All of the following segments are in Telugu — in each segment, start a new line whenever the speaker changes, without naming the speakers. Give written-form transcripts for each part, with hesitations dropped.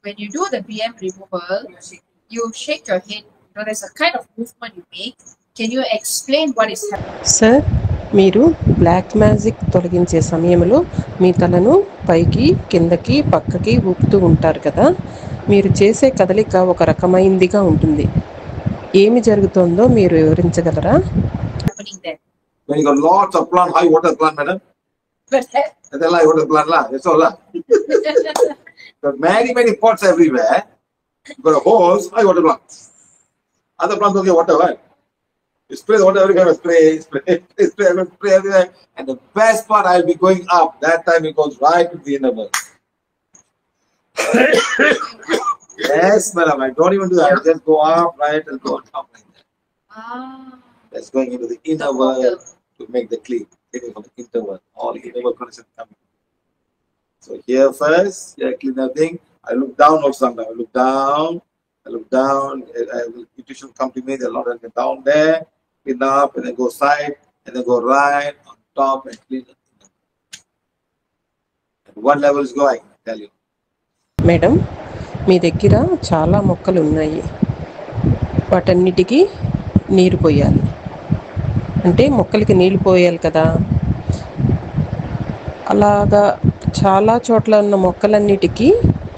when you do the BM removal, you shake your head. There's a kind of movement you make. Can you explain what is happening?
Sir, మీరు బ్లాక్ మ్యాజిక్ తొలగించే సమయంలో మీ తలను పైకి కిందకి పక్కకి ఊపుతూ ఉంటారు కదా, మీరు చేసే కదలిక ఒక రకమైనదిగా ఉంటుంది. ఏమి జరుగుతుందో మీరు వివరించగలరా?
Happening there.
When you got lots of plant, high water plant, madam. That's a high water plant, lah. That's all, lah. Got many pots everywhere. You got a holes, high water plant. Other plants don't get water, right? You spray the water everywhere, spray everywhere. And the best part, I'll be going up. That time it goes right to the inner world. Yes, madam. I don't even do that. I just go up, right, and go on top like that. That's going into the inner world to make the clean. Taking from the inner world. All the inner world connection coming. So here first, clean everything. I look downward sometimes. I look down. Intuition come to me. There's a lot of them down there. Clean up and then go side and then go right on top and clean up. And what level is going? I tell you.
Madam, మీ దగ్గర చాలా మొక్కలు ఉన్నాయి. వాటన్నిటికీ నీరు పోయాలి. అంటే మొక్కలకి నీళ్ళు పోయాలి కదా. అలాగా చాలా చోట్ల ఉన్న మొక్కలన్నిటికీ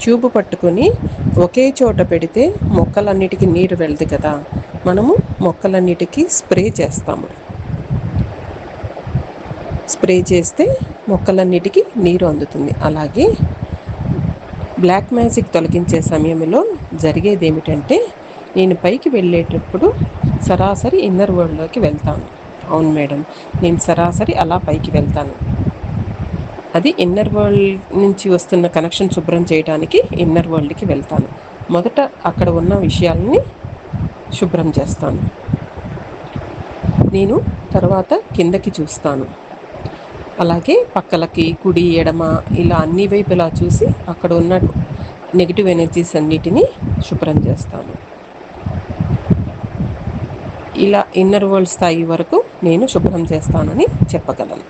ట్యూబ్ పట్టుకొని ఒకే చోట పెడితే మొక్కలన్నిటికీ నీరు వెళ్తుంది కదా. మనము మొక్కలన్నిటికీ స్ప్రే చేస్తాము. స్ప్రే చేస్తే మొక్కలన్నిటికీ నీరు అందుతుంది. అలాగే బ్లాక్ మ్యాజిక్ తొలగించే సమయంలో జరిగేది ఏమిటంటే, నేను పైకి వెళ్ళేటప్పుడు సరాసరి ఇన్నర్ వరల్డ్లోకి వెళ్తాను. అవును మేడం, నేను సరాసరి అలా పైకి వెళ్తాను. అది ఇన్నర్ వరల్డ్ నుంచి వస్తున్న కనెక్షన్ శుభ్రం చేయడానికి ఇన్నర్ వరల్డ్కి వెళ్తాను. మొదట అక్కడ ఉన్న విషయాలని శుభ్రం చేస్తాను. నేను తర్వాత కిందకి చూస్తాను. అలాగే పక్కలకి కుడి ఎడమ ఇలా అన్ని వైపులా చూసి అక్కడ ఉన్న నెగిటివ్ ఎనర్జీస్ అన్నిటినీ శుభ్రం చేస్తాను. ఇలా ఇన్నర్ వరల్డ్ స్థాయి వరకు నేను శుభ్రం చేస్తానని చెప్పగలను.